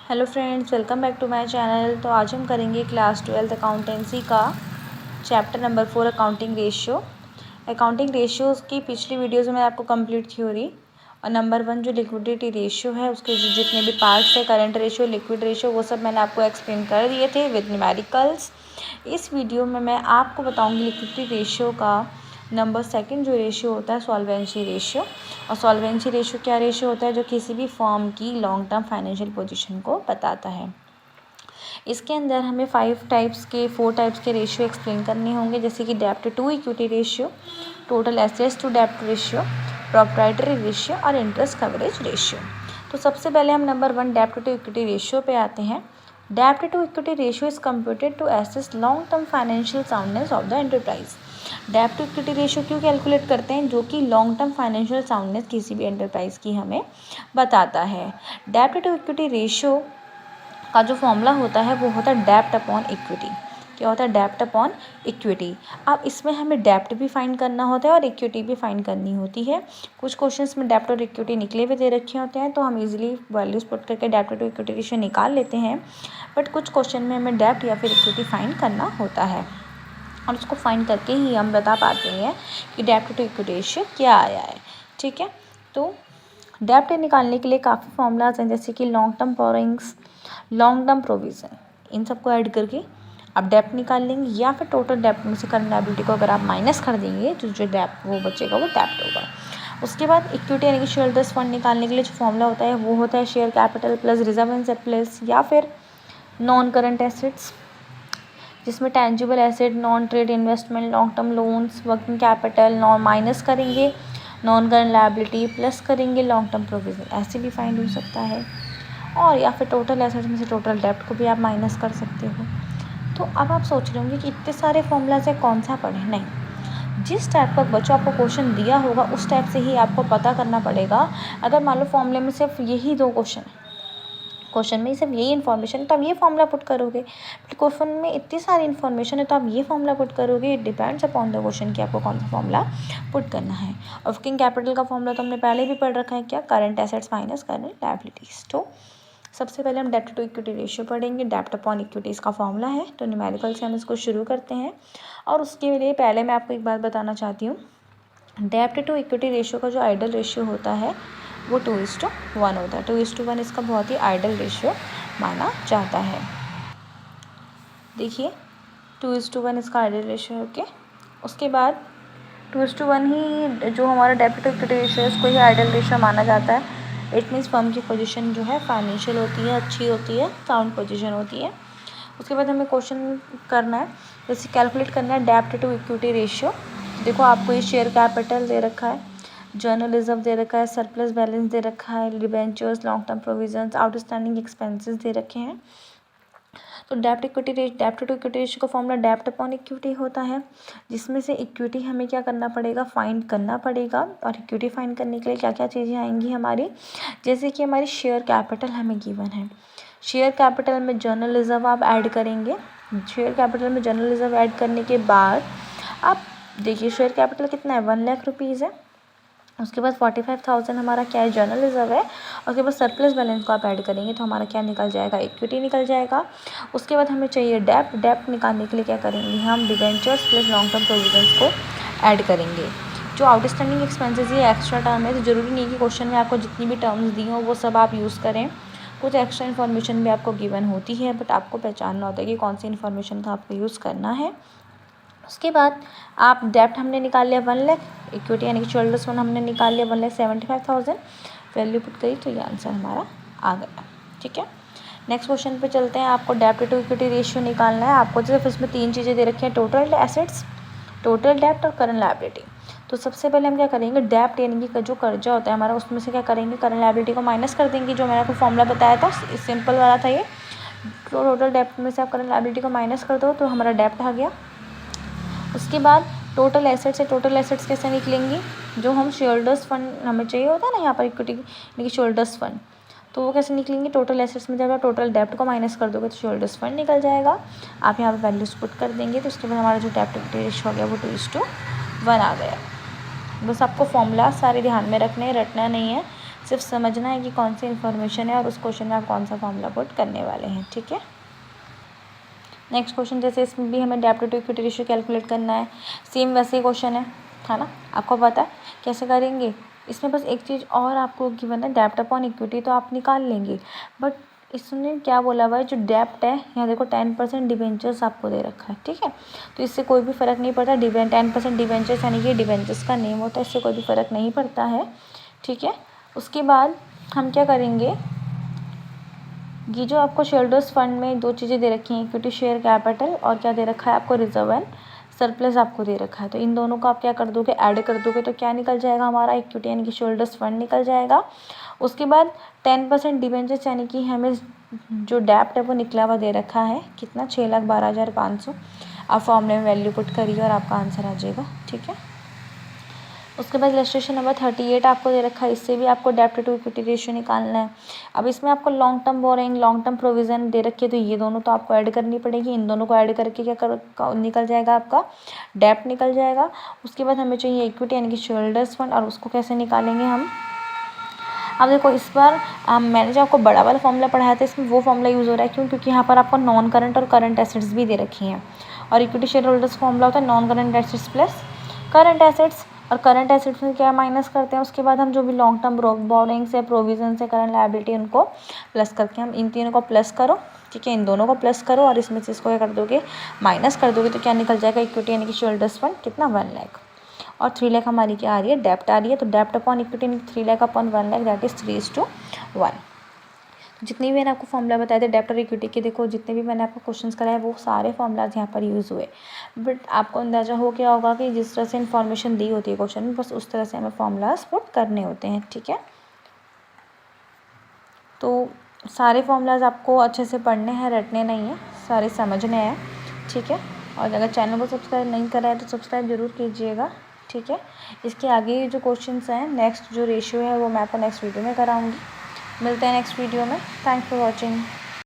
Hello friends, welcome back to my channel. तो आज हम करेंगे क्लास 12 अकाउंटेंसी का chapter number 4 accounting ratio. Accounting ratios की पिछली वीडियोज़ में आपको कंप्लीट थ्योरी और नंबर 1 जो लिक्विडिटी रेशियो है उसके जितने भी पार्ट्स है, करंट रेशियो, लिक्विड रेशियो, वो सब मैंने आपको एक्सप्लेन कर दिए थे विद न्यूमेरिकल्स। इस वीडियो में मैं आपको बताऊँगी लिक्विडिटी रेशियो का नंबर 2 जो रेशियो होता है सॉल्वेंसी रेशियो। और सॉल्वेंसी रेशियो क्या रेशियो होता है? जो किसी भी फर्म की लॉन्ग टर्म फाइनेंशियल पोजीशन को बताता है। इसके अंदर हमें 4 टाइप्स के रेशियो एक्सप्लेन करने होंगे, जैसे कि डेब्ट to equity ratio, total assets to डेब्ट रेशियो, प्रोप्राइटरी रेशियो और इंटरेस्ट कवरेज रेशियो। तो सबसे पहले हम नंबर 1 डेब्ट टू इक्विटी रेशियो पे आते हैं। डेब्ट to equity ratio is computed to assess long term financial soundness of the enterprise. डेब्ट टू इक्विटी रेशियो क्यों कैलकुलेट करते हैं? जो कि लॉन्ग टर्म फाइनेंशियल साउंडनेस किसी भी एंटरप्राइज की हमें बताता है। डेब्ट टू इक्विटी रेशियो का जो फॉर्मूला होता है वो होता है डेब्ट अपॉन इक्विटी। क्या होता है? डेब्ट अपॉन इक्विटी। अब इसमें हमें डेब्ट भी फाइंड करना होता है और इक्विटी भी फाइंड करनी होती है। कुछ क्वेश्चंस में डेब्ट और इक्विटी निकले हुए दे रखे होते हैं, तो हम इजीली वैल्यूज पुट करके डेब्ट टू इक्विटी रेशियो निकाल लेते हैं। बट कुछ क्वेश्चन में हमें डेब्ट या फिर इक्विटी फाइंड करना होता है और उसको फाइंड करके ही हम बता पाते हैं कि डेब्ट टू इक्विटी रेशियो क्या आया है। ठीक है, तो डेब्ट निकालने के लिए काफ़ी फॉर्मूलाज हैं, जैसे कि long term borrowings, long term provision, इन सबको ऐड करके आप डेब्ट निकाल लेंगे, या फिर टोटल डेब्ट में से करंट लायबिलिटी को अगर आप माइनस कर देंगे तो जो डेब्ट वो बचेगा वो डेब्ट होगा। उसके बाद इक्विटी यानी कि शेयरहोल्डर्स फंड निकालने के लिए जो फॉर्मूला होता है वो होता है share capital plus reserve and surplus, या फिर नॉन करंट एसेट्स, जिसमें tangible asset, non trade investment, long term loans, working capital non minus करेंगे नॉन करंट लायबिलिटी, प्लस करेंगे लॉन्ग टर्म प्रोविजन, ऐसे भी फाइंड हो सकता है। और या फिर टोटल एसेट्स में से टोटल डेब्ट को भी आप माइनस कर सकते हो। तो अब आप सोच रहे होंगे कि इतने सारे फॉर्मूलाज है, कौन सा पढ़े? नहीं, जिस टाइप का बच्चों आपको क्वेश्चन दिया होगा उस टाइप से ही आपको पता करना पड़ेगा। अगर मान लो फॉर्मूले में सिर्फ यही 2 क्वेश्चन में सिर्फ यही इन्फॉर्मेशन है तो आप ये फॉर्मूला पुट करोगे। बट क्वेश्चन में इतनी सारी इन्फॉर्मेशन है तो आप ये फॉर्मूला पुट करोगे। It depends upon the question कि आपको कौन सा फॉर्मूला पुट करना है। और वर्किंग कैपिटल का फॉर्मूला तो हमने पहले भी पढ़ रखा है, क्या? Current assets minus current liabilities. तो सबसे पहले हम डेब्ट टू इक्विटी रेशियो पढ़ेंगे। डेब्ट अपॉन इक्विटी इसका फॉर्मूला है। तो न्यूमेरिकल से हम इसको शुरू करते हैं। और उसके लिए पहले मैं आपको एक बात बताना चाहती हूँ। डेब्ट टू इक्विटी रेशियो का जो आइडल रेशियो होता है वो 2:1 होता है। 2:1 इसका बहुत ही आइडल रेशियो माना जाता है। देखिए 2:1 इसका आइडल रेशियो है। ओके, उसके बाद 2:1 ही जो हमारा डेब्ट टू इक्विटी रेशियो है उसको ही आइडल रेशियो माना जाता है। इट मीन्स फर्म की पोजीशन जो है फाइनेंशियल होती है, अच्छी होती है, साउंड पोजीशन होती है। उसके बाद हमें क्वेश्चन करना है, जैसे कैलकुलेट करना है डेब्ट टू इक्विटी रेशियो। देखो आपको ये शेयर कैपिटल दे रखा है, जर्नल रिजर्व दे रखा है, सरप्लस बैलेंस दे रखा है, debentures, long term provisions, outstanding expenses दे रखे हैं। तो डेब्ट टू इक्विटी रेशियो का फॉर्मूला डेब्ट अपॉन इक्विटी होता है, जिसमें से इक्विटी हमें क्या करना पड़ेगा? फाइंड करना पड़ेगा। और इक्विटी फाइंड करने के लिए क्या क्या चीज़ें आएंगी हमारी? जैसे कि हमारी शेयर कैपिटल हमें गिवन है, शेयर कैपिटल में जर्नल रिजर्व आप ऐड करेंगे। शेयर कैपिटल में जर्नल रिजर्व ऐड करने के बाद आप देखिए शेयर कैपिटल कितना है? 1 लाख रुपीज़ है। उसके बाद 45,000 हमारा क्या है? जर्नल रिजर्व है। और उसके बाद सरप्लस बैलेंस को आप ऐड करेंगे तो हमारा क्या निकल जाएगा? इक्विटी निकल जाएगा। उसके बाद हमें चाहिए डेब्ट निकालने के लिए क्या करेंगे हम? Debentures plus long term provisions को ऐड करेंगे। जो आउटस्टैंडिंग एक्सपेंसेस ये एक्स्ट्रा टर्म है, तो ज़रूरी नहीं कि क्वेश्चन में आपको जितनी भी टर्म्स दी हों वो सब आप यूज़ करें। कुछ एक्स्ट्रा इन्फॉर्मेशन भी आपको गिवन होती है, बट आपको पहचानना होता है कि कौन सी इन्फॉर्मेशन का आपको यूज़ करना है। उसके बाद आप डेब्ट हमने निकाल लिया 1 लाख, इक्विटी यानी कि शेयरहोल्डर्स फंड हमने निकाल लिया 1,75,000, वैल्यू पुट करी तो ये आंसर हमारा आ गया। ठीक है, नेक्स्ट क्वेश्चन पे चलते हैं। आपको डेब्ट टू इक्विटी रेशियो निकालना है। आपको सिर्फ इसमें 3 चीज़ें दे रखी हैं, टोटल एसेट्स, टोटल डेब्ट और करंट लायबिलिटी। तो सबसे पहले हम क्या करेंगे? डेब्ट यानी कि जो कर्जा होता है हमारा उसमें से क्या करेंगे? करंट लायबिलिटी को माइनस कर देंगे। जो मैंने आपको फॉर्मूला बताया था सिंपल वाला था ये। तो टोटल डेब्ट में से आप करंट लायबिलिटी को माइनस कर दो तो हमारा डेब्ट आ गया। उसके बाद टोटल एसेट्स है। टोटल एसेट्स कैसे निकलेंगी? जो हम शेयरहोल्डर्स फंड हमें चाहिए होता है ना यहाँ पर इक्विटी यानी कि शेयरहोल्डर्स फंड, तो वो कैसे निकलेंगे? टोटल एसेट्स में जब आप टोटल डेब्ट को माइनस कर दोगे तो शेयरहोल्डर्स फंड निकल जाएगा। आप यहाँ पर वैल्यूज पुट कर देंगे तो उसके बाद हमारा जो डेब्ट इक्विटी रेशियो हो गया वो 2:1 आ गया। बस आपको फॉर्मूला सारे ध्यान में रखने हैं, रटना नहीं है, सिर्फ समझना है कि कौन सी इन्फॉर्मेशन है और उस क्वेश्चन में आप कौन सा फॉर्मूला पुट करने वाले हैं, ठीक है। नेक्स्ट क्वेश्चन, जैसे इसमें भी हमें डेब्ट टू इक्विटी रेशियो कैलकुलेट करना है, सेम वैसे ही क्वेश्चन है ना, आपको पता है कैसे करेंगे। इसमें बस एक चीज़ और आपको गिवन है, डेब्ट अपॉन इक्विटी तो आप निकाल लेंगे, बट इसने क्या बोला हुआ है, जो डेब्ट है यहाँ देखो 10% डिबेंचर्स आपको दे रखा है, ठीक है। तो इससे कोई भी फ़र्क नहीं पड़ता, 10% डिबेंचर्स यानी कि डिबेंचर्स का नेम होता है, इससे कोई भी फ़र्क नहीं पड़ता है, ठीक है। उसके बाद हम क्या करेंगे, ये जो आपको शेयरहोल्डर्स फंड में दो चीज़ें दे रखी हैं, इक्विटी शेयर कैपिटल और क्या दे रखा है आपको, रिजर्व एंड सरप्लस आपको दे रखा है। तो इन दोनों को आप क्या कर दोगे, ऐड कर दोगे, तो क्या निकल जाएगा हमारा, इक्विटी यानी कि शेयरहोल्डर्स फंड निकल जाएगा। उसके बाद 10% डिबेंचर्स यानी कि हमें जो डेब्ट है वो निकला हुआ दे रखा है, कितना, 6,12,500। आप फॉर्मूले में वैल्यू पुट करिए और आपका आंसर आ जाएगा, ठीक है। उसके बाद इलस्ट्रेशन नंबर 38 आपको दे रखा है, इससे भी आपको डेब्ट टू इक्विटी रेशियो निकालना है। अब इसमें आपको long term boring, long term provision दे रखी है, तो ये दोनों तो आपको ऐड करनी पड़ेगी। इन दोनों को ऐड करके क्या निकल जाएगा, आपका डेब्ट निकल जाएगा। उसके बाद हमें चाहिए इक्विटी यानी कि शेयरहोल्डर्स फंड, और उसको कैसे निकालेंगे हम। अब देखो इस बार मैंने जो आपको बड़ा वाला फॉर्मूला पढ़ाया था, इसमें वो फॉर्मूला यूज़ हो रहा है, क्यों, क्योंकि यहाँ पर आपको नॉन करंट और करंट एसेट्स भी दे रखी हैं, और इक्विटी शेयर होल्डर्स फॉर्मूला होता है non current assets plus current assets, और करंट एसेट्स में क्या माइनस करते हैं, उसके बाद हम जो भी लॉन्ग टर्म बोरिंग्स है, प्रोविजन से, करंट लायबिलिटी, उनको प्लस करके हम इन तीनों को प्लस करो, ठीक है, इन दोनों को प्लस करो और इसमें से इसको क्या कर दोगे, माइनस कर दोगे, तो क्या निकल जाएगा, इक्विटी यानी कि शेयर होल्डर्स फंड कितना, 1 लाख, और 3 लाख हमारी क्या आ रही है, डेब्ट आ रही है। तो डेब्ट upon equity 3 lakh upon 1 lakh, that is 3:1। जितनी भी मैंने आपको फॉर्मूला बताए थे डेब्ट और इक्विटी के, देखो जितने भी मैंने आपको क्वेश्चंस कराए वो सारे फॉर्मूलाज यहाँ पर यूज़ हुए, बट आपको अंदाज़ा हो गया होगा कि जिस तरह से इन्फॉर्मेशन दी होती है क्वेश्चन में, बस उस तरह से हमें फॉर्मूलाज पुट करने होते हैं, ठीक है। तो सारे फॉर्मूलाज आपको अच्छे से पढ़ने हैं, रटने नहीं हैं, सारे समझने हैं, ठीक है। और अगर चैनल को सब्सक्राइब नहीं करा है तो सब्सक्राइब जरूर कीजिएगा, ठीक है। इसके आगे जो क्वेश्चंस हैं, नेक्स्ट जो रेशियो है वो मैं आपको नेक्स्ट वीडियो में कराऊंगी। मिलते हैं नेक्स्ट वीडियो में। Thanks for watching.